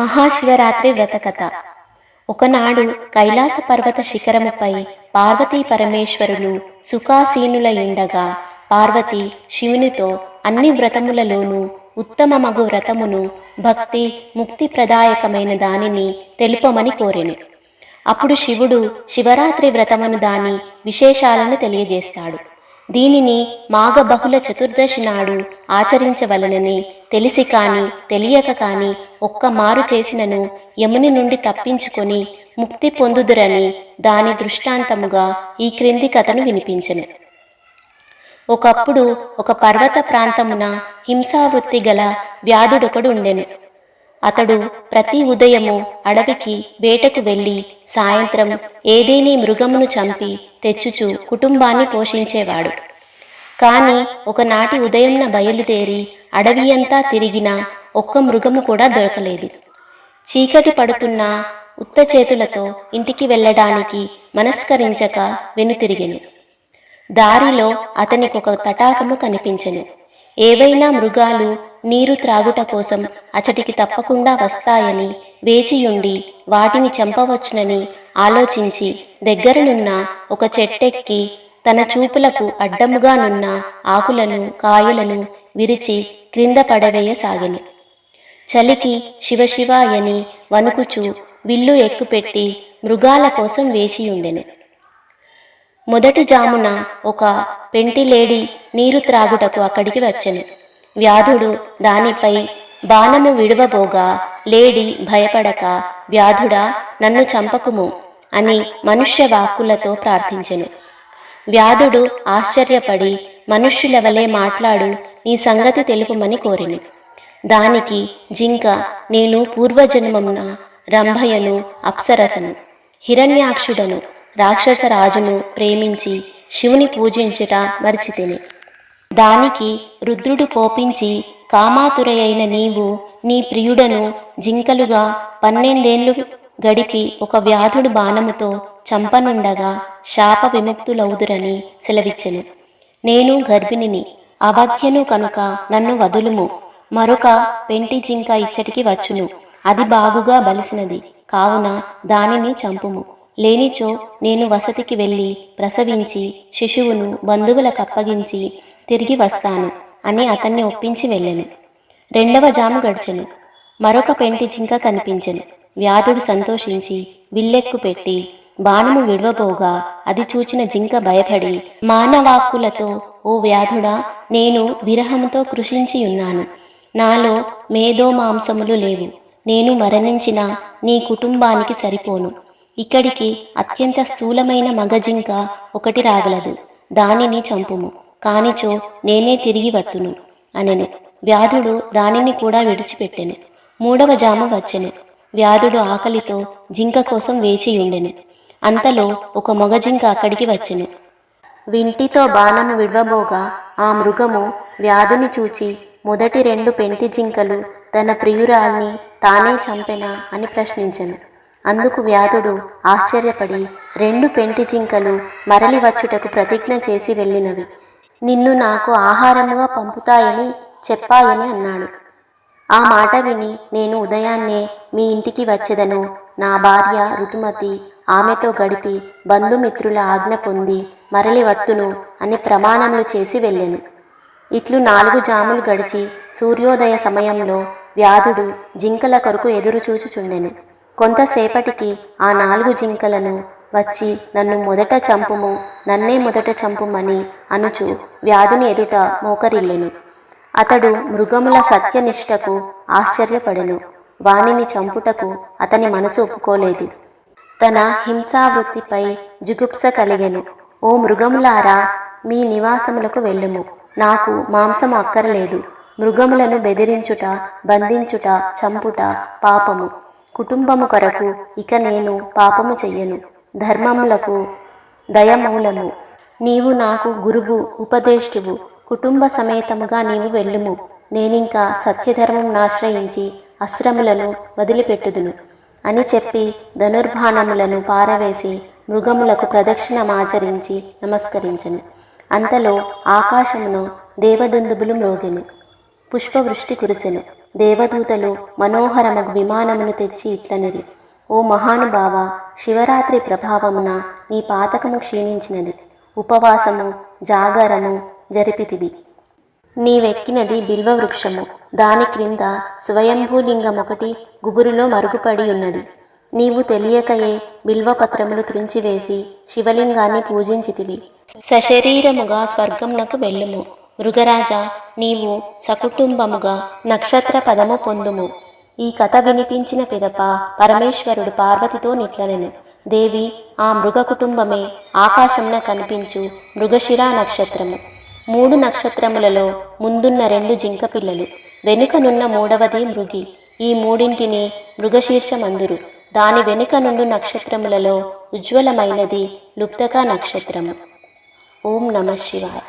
మహాశివరాత్రి వ్రతకథ. ఒకనాడు కైలాస పర్వత శిఖరముపై పార్వతీ పరమేశ్వరులు సుఖాసీనులయుండగా పార్వతి శివునితో అన్ని వ్రతములలోనూ ఉత్తమమగు వ్రతమును భక్తి ముక్తి ప్రదాయకమైన దానిని తెలుపమని కోరెను. అప్పుడు శివుడు శివరాత్రి వ్రతమును దాని విశేషాలను తెలియజేస్తాడు. దీనిని మాఘ బహుళ చతుర్దశి నాడు ఆచరించవలనని తెలిసి కాని తెలియక కాని ఒక్క మారు చేసినను యముని నుండి తప్పించుకొని ముక్తి పొందుదురని దాని దృష్టాంతముగా ఈ క్రింది కథను వినిపించెను. ఒకప్పుడు ఒక పర్వత ప్రాంతమున హింసావృత్తి గల వ్యాధుడొకడు ఉండెను. అతడు ప్రతి ఉదయము అడవికి వేటకు వెళ్ళి సాయంత్రం ఏదేని మృగమును చంపి తెచ్చుచు కుటుంబాన్ని పోషించేవాడు. కాని ఒకనాటి ఉదయంన బయలుదేరి అడవి అంతా తిరిగినా ఒక్క మృగము కూడా దొరకలేదు. చీకటి పడుతున్న ఉత్త చేతులతో ఇంటికి వెళ్ళడానికి మనస్కరించక వెనుతిరిగెను. దారిలో అతనికొక తటాకము కనిపించెను. ఏవైనా మృగాలు నీరు త్రాగుట కోసం అచటికి తప్పకుండా వస్తాయని వేచియుండి వాటిని చంపవచ్చునని ఆలోచించి దగ్గరనున్న ఒక చెట్టెక్కి తన చూపులకు అడ్డముగానున్న ఆకులను కాయలను విరిచి క్రింద పడవేయసాగెను. చలికి శివశివాయని వణుకుచూ విల్లు ఎక్కుపెట్టి మృగాల కోసం వేచియుండెను. మొదటి జామున ఒక పెంటిలేడి నీరు త్రాగుటకు అక్కడికి వచ్చెను. వ్యాధుడు దానిపై బాణము విడువబోగా లేడి భయపడక, వ్యాధుడా, నన్ను చంపకుము అని మనుష్య వాక్కులతో ప్రార్థించెను. వ్యాధుడు ఆశ్చర్యపడి, మనుష్యులవలే మాట్లాడు, నీ సంగతి తెలుపుమని కోరెను. దానికి జింక, నేను పూర్వజన్మమున రంభయను అప్సరసను, హిరణ్యాక్షుడను రాక్షసరాజును ప్రేమించి శివుని పూజించుట మరిచితిని. దానికి రుద్రుడు కోపించి, కామాతురయైన నీవు నీ ప్రియుడను జింకలుగా 12 ఏళ్ళు గడిపి ఒక వ్యాధుడు బాణముతో చంపనుండగా శాప విముక్తులౌదురని సెలవిచ్చెను. నేను గర్భిణిని, అవధ్యను కనుక నన్ను వదులుము. మరొక పెంటి జింక ఇచ్చటికి వచ్చును, అది బాగుగా బలిసినది, కావున దానిని చంపుము. లేనిచో నేను వసతికి వెళ్ళి ప్రసవించి శిశువును బంధువులకప్పగించి తిరిగి వస్తాను అని అతన్ని ఒప్పించి వెళ్ళెను. 2వ జాము గడిచెను. మరొక పెంటి జింక కనిపించెను. వ్యాధుడు సంతోషించి విల్లెక్కు పెట్టి బాణము విడవబోగా అది చూచిన జింక భయపడి మానవాక్కులతో, ఓ వ్యాధుడా, నేను విరహముతో కృషించియున్నాను. నాలో మేధో మాంసములు లేవు. నేను మరణించిన నీ కుటుంబానికి సరిపోను. ఇక్కడికి అత్యంత స్థూలమైన మగజింక ఒకటి రాగలదు, దానిని చంపుము, కానిచో నేనే తిరిగి వత్తును అనెను. వ్యాధుడు దానిని కూడా విడిచిపెట్టెను. 3వ జాము వచ్చెను. వ్యాధుడు ఆకలితో జింక కోసం వేచియుండెను. అంతలో ఒక మగజింక అక్కడికి వచ్చెను. వింటితో బాణము విడవబోగా ఆ మృగము వ్యాధుని చూచి, మొదటి 2 పెంటి జింకలు తన ప్రియురాల్ని తానే చంపెనా అని ప్రశ్నించెను. అందుకు వ్యాధుడు ఆశ్చర్యపడి, 2 పెంటి జింకలు మరలి వచ్చుటకు ప్రతిజ్ఞ చేసి వెళ్ళినవి నిన్ను నాకు ఆహారముగా పంపుతాయని చెప్పాయని అన్నాడు. ఆ మాట విని, నేను ఉదయాన్నే మీ ఇంటికి వచ్చెదను. నా భార్య ఋతుమతి, ఆమెతో గడిపి బంధుమిత్రుల ఆజ్ఞ పొంది మరలి వత్తును అని ప్రమాణములు చేసి వెళ్ళెను. ఇట్లు 4 జాములు గడిచి సూర్యోదయ సమయంలో వ్యాధుడు జింకల కొరకు ఎదురు చూచుచుండెను. కొంతసేపటికి ఆ 4 జింకలను వచ్చి, నన్ను మొదట చంపుము, నన్నే మొదట చంపుమని అనుచు వ్యాధుని ఎదుట మోకరిల్లెను. అతడు మృగముల సత్యనిష్టకు ఆశ్చర్యపడెను. వానిని చంపుటకు అతని మనసు ఒప్పుకోలేదు. తన హింసావృత్తిపై జుగుప్స కలిగెను. ఓ మృగములారా, మీ నివాసములకు వెళ్ళుము. నాకు మాంసము అక్కరలేదు. మృగములను బెదిరించుట, బంధించుట, చంపుట పాపము. కుటుంబము కొరకు ఇక నేను పాపము చెయ్యను. ధర్మములకు దయమూలము. నీవు నాకు గురువు, ఉపదేష్టువు. కుటుంబ సమేతముగా నీవు వెళ్ళుము. నేనింకా సత్యధర్మం ఆశ్రయించి అశ్రములను వదిలిపెట్టుదును అని చెప్పి ధనుర్బాణములను పారవేసి మృగములకు ప్రదక్షిణమాచరించి నమస్కరించెను. అంతలో ఆకాశమును దేవదుందుబులు మ్రోగెను. పుష్పవృష్టి కురిసెను. దేవదూతలు మనోహరమగు విమానమును తెచ్చి ఇట్లనిరి, ఓ మహానుభావ, శివరాత్రి ప్రభావమున నీ పాతకము క్షీణించినది, ఉపవాసము జాగరము జరిపితివి. నీవెక్కినది బిల్వవృక్షము, దాని క్రింద స్వయంభూలింగమొకటి గుబురులో మరుగుపడి ఉన్నది. నీవు తెలియకయే బిల్వపత్రములు త్రుంచివేసి శివలింగాన్ని పూజించితివి. సశరీరముగా స్వర్గమునకు వెళ్ళుము. మృగరాజా, నీవు సకుటుంబముగా నక్షత్ర పదము పొందుము. ఈ కథ వినిపించిన పిదప పరమేశ్వరుడు పార్వతితో నిట్లనెను, దేవి, ఆ మృగ కుటుంబమే ఆకాశమున కనిపించు మృగశిరా నక్షత్రము. 3 నక్షత్రములలో ముందున్న 2 జింక పిల్లలు, వెనుకనున్న 3వది మృగి. ఈ మూడింటిని మృగశీర్షమందురు. దాని వెనుక నుండు నక్షత్రములలో ఉజ్వలమైనది లుప్తక నక్షత్రము. ఓం నమః శివాయ.